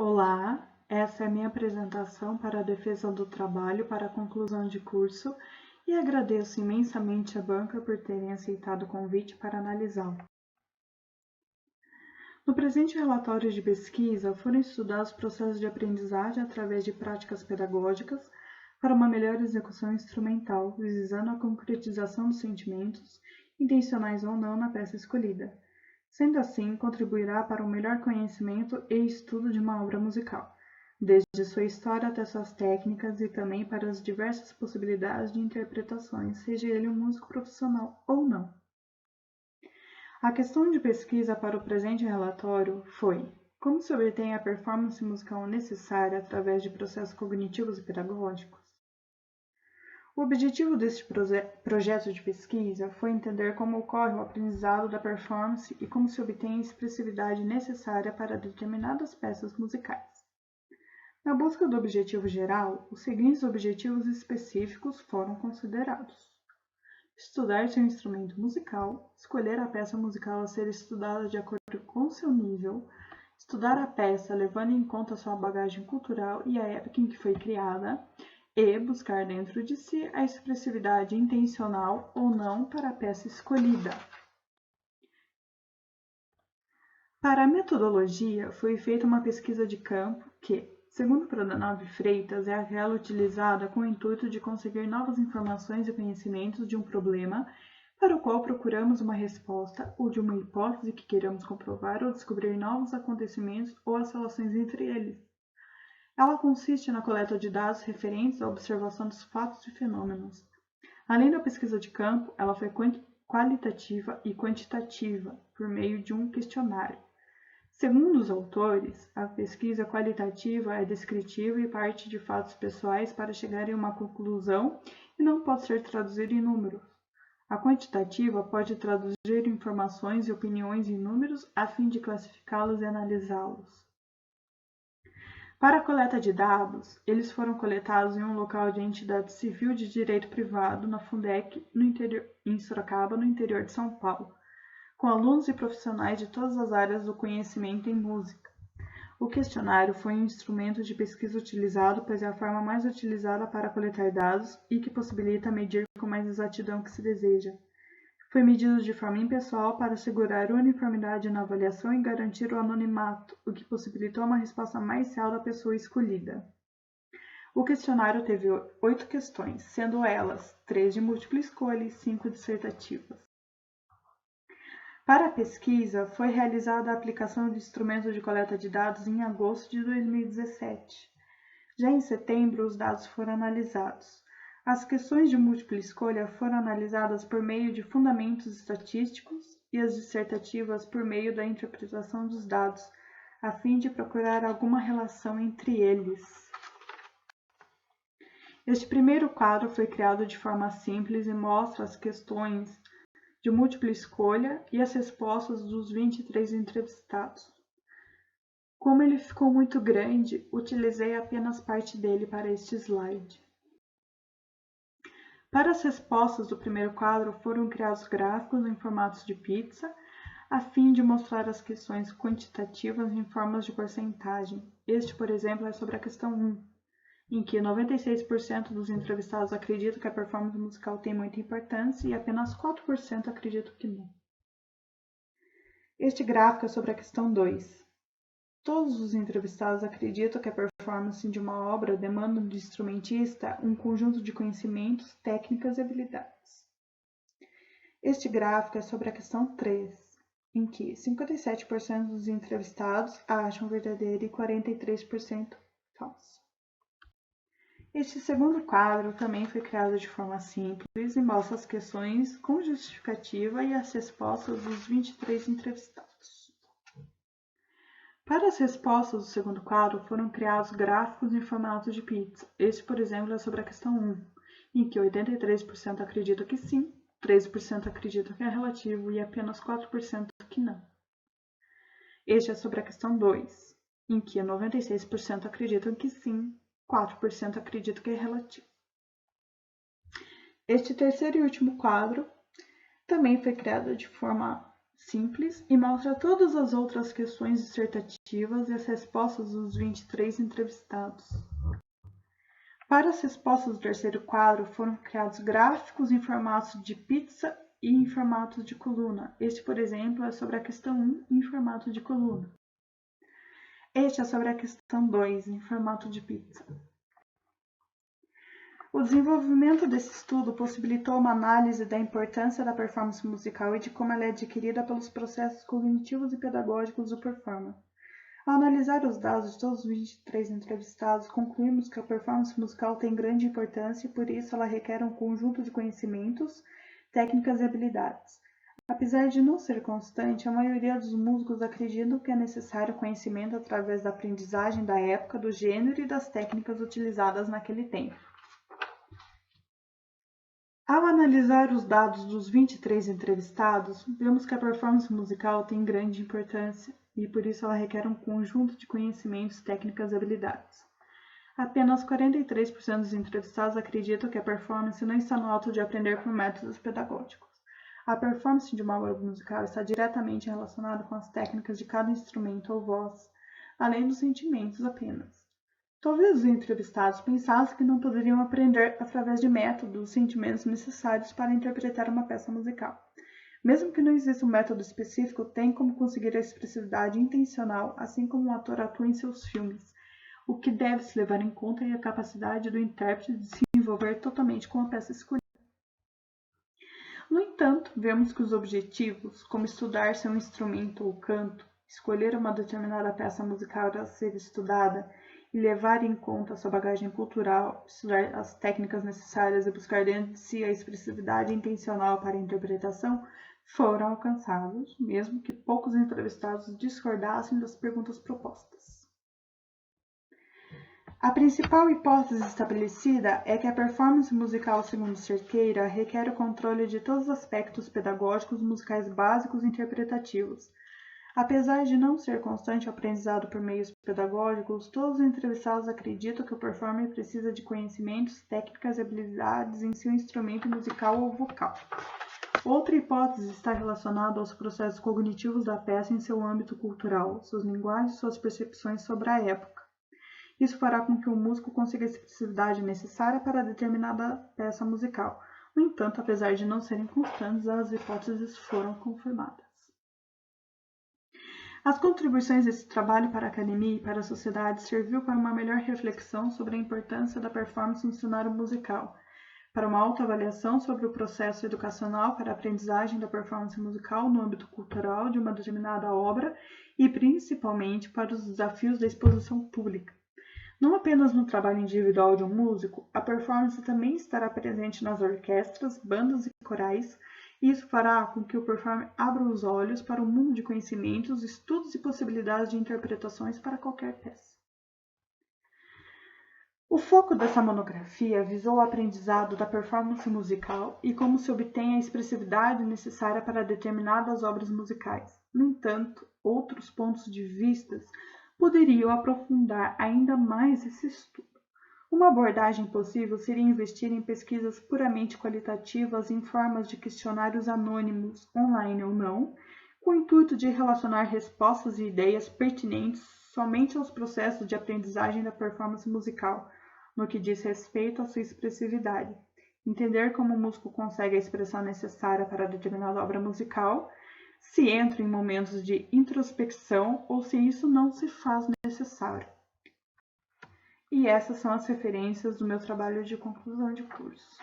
Olá, essa é a minha apresentação para a defesa do trabalho para a conclusão de curso e agradeço imensamente à banca por terem aceitado o convite para analisá-lo. No presente relatório de pesquisa, foram estudados processos de aprendizagem através de práticas pedagógicas para uma melhor execução instrumental, visando a concretização dos sentimentos, intencionais ou não, na peça escolhida. Sendo assim, contribuirá para um melhor conhecimento e estudo de uma obra musical, desde sua história até suas técnicas e também para as diversas possibilidades de interpretações, seja ele um músico profissional ou não. A questão de pesquisa para o presente relatório foi: como se obtém a performance musical necessária através de processos cognitivos e pedagógicos? O objetivo deste projeto de pesquisa foi entender como ocorre o aprendizado da performance e como se obtém a expressividade necessária para determinadas peças musicais. Na busca do objetivo geral, os seguintes objetivos específicos foram considerados: estudar seu instrumento musical, escolher a peça musical a ser estudada de acordo com seu nível, estudar a peça levando em conta sua bagagem cultural e a época em que foi criada, e buscar dentro de si a expressividade intencional ou não para a peça escolhida. Para a metodologia, foi feita uma pesquisa de campo que, segundo Prodanovi Freitas, é aquela utilizada com o intuito de conseguir novas informações e conhecimentos de um problema para o qual procuramos uma resposta ou de uma hipótese que queiramos comprovar ou descobrir novos acontecimentos ou as relações entre eles. Ela consiste na coleta de dados referentes à observação dos fatos e fenômenos. Além da pesquisa de campo, ela foi qualitativa e quantitativa, por meio de um questionário. Segundo os autores, a pesquisa qualitativa é descritiva e parte de fatos pessoais para chegar em uma conclusão e não pode ser traduzida em números. A quantitativa pode traduzir informações e opiniões em números a fim de classificá-los e analisá-los. Para a coleta de dados, eles foram coletados em um local de entidade civil de direito privado, na Fundec, em Sorocaba, no interior de São Paulo, com alunos e profissionais de todas as áreas do conhecimento em música. O questionário foi um instrumento de pesquisa utilizado, pois é a forma mais utilizada para coletar dados e que possibilita medir com mais exatidão o que se deseja. Foi medido de forma impessoal para assegurar uniformidade na avaliação e garantir o anonimato, o que possibilitou uma resposta mais real da pessoa escolhida. O questionário teve 8 questões, sendo elas 3 de múltipla escolha e 5 dissertativas. Para a pesquisa, foi realizada a aplicação do instrumento de coleta de dados em agosto de 2017. Já em setembro, os dados foram analisados. As questões de múltipla escolha foram analisadas por meio de fundamentos estatísticos e as dissertativas por meio da interpretação dos dados, a fim de procurar alguma relação entre eles. Este primeiro quadro foi criado de forma simples e mostra as questões de múltipla escolha e as respostas dos 23 entrevistados. Como ele ficou muito grande, utilizei apenas parte dele para este slide. Para as respostas do primeiro quadro, foram criados gráficos em formatos de pizza, a fim de mostrar as questões quantitativas em formas de porcentagem. Este, por exemplo, é sobre a questão 1, em que 96% dos entrevistados acreditam que a performance musical tem muita importância e apenas 4% acreditam que não. Este gráfico é sobre a questão 2. Todos os entrevistados acreditam que a performance de uma obra demanda do instrumentista um conjunto de conhecimentos, técnicas e habilidades. Este gráfico é sobre a questão 3, em que 57% dos entrevistados acham verdadeiro e 43% falso. Este segundo quadro também foi criado de forma simples e mostra as questões com justificativa e as respostas dos 23 entrevistados. Para as respostas do segundo quadro, foram criados gráficos em formato de pizza. Este, por exemplo, é sobre a questão 1, em que 83% acreditam que sim, 13% acreditam que é relativo e apenas 4% que não. Este é sobre a questão 2, em que 96% acreditam que sim, 4% acreditam que é relativo. Este terceiro e último quadro também foi criado de forma simples e mostra todas as outras questões dissertativas e as respostas dos 23 entrevistados. Para as respostas do terceiro quadro, foram criados gráficos em formato de pizza e em formato de coluna. Este, por exemplo, é sobre a questão 1 em formato de coluna. Este é sobre a questão 2 em formato de pizza. O desenvolvimento desse estudo possibilitou uma análise da importância da performance musical e de como ela é adquirida pelos processos cognitivos e pedagógicos do performer. Ao analisar os dados de todos os 23 entrevistados, concluímos que a performance musical tem grande importância e, por isso, ela requer um conjunto de conhecimentos, técnicas e habilidades. Apesar de não ser constante, a maioria dos músicos acreditam que é necessário conhecimento através da aprendizagem da época, do gênero e das técnicas utilizadas naquele tempo. Ao analisar os dados dos 23 entrevistados, vemos que a performance musical tem grande importância e, por isso, ela requer um conjunto de conhecimentos, técnicas e habilidades. Apenas 43% dos entrevistados acreditam que a performance não está no ato de aprender por métodos pedagógicos. A performance de uma obra musical está diretamente relacionada com as técnicas de cada instrumento ou voz, além dos sentimentos apenas. Talvez os entrevistados pensassem que não poderiam aprender através de métodos os sentimentos necessários para interpretar uma peça musical. Mesmo que não exista um método específico, tem como conseguir a expressividade intencional, assim como um ator atua em seus filmes. O que deve se levar em conta é a capacidade do intérprete de se envolver totalmente com a peça escolhida. No entanto, vemos que os objetivos, como estudar seu instrumento ou canto, escolher uma determinada peça musical a ser estudada e levar em conta sua bagagem cultural, estudar as técnicas necessárias e buscar dentro de si a expressividade intencional para a interpretação, foram alcançados, mesmo que poucos entrevistados discordassem das perguntas propostas. A principal hipótese estabelecida é que a performance musical, segundo Cerqueira, requer o controle de todos os aspectos pedagógicos musicais básicos e interpretativos. Apesar de não ser constante o aprendizado por meios pedagógicos, todos os entrevistados acreditam que o performer precisa de conhecimentos, técnicas e habilidades em seu instrumento musical ou vocal. Outra hipótese está relacionada aos processos cognitivos da peça em seu âmbito cultural, suas linguagens e suas percepções sobre a época. Isso fará com que o músico consiga a expressividade necessária para determinada peça musical. No entanto, apesar de não serem constantes, as hipóteses foram confirmadas. As contribuições desse trabalho para a academia e para a sociedade serviu para uma melhor reflexão sobre a importância da performance no cenário musical, para uma autoavaliação sobre o processo educacional para a aprendizagem da performance musical no âmbito cultural de uma determinada obra e, principalmente, para os desafios da exposição pública. Não apenas no trabalho individual de um músico, a performance também estará presente nas orquestras, bandas e corais, e isso fará com que o performer abra os olhos para um mundo de conhecimentos, estudos e possibilidades de interpretações para qualquer peça. O foco dessa monografia visou o aprendizado da performance musical e como se obtém a expressividade necessária para determinadas obras musicais. No entanto, outros pontos de vista poderiam aprofundar ainda mais esse estudo. Uma abordagem possível seria investir em pesquisas puramente qualitativas em formas de questionários anônimos, online ou não, com o intuito de relacionar respostas e ideias pertinentes somente aos processos de aprendizagem da performance musical, no que diz respeito à sua expressividade. Entender como o músico consegue a expressão necessária para determinada obra musical, se entra em momentos de introspecção ou se isso não se faz necessário. E essas são as referências do meu trabalho de conclusão de curso.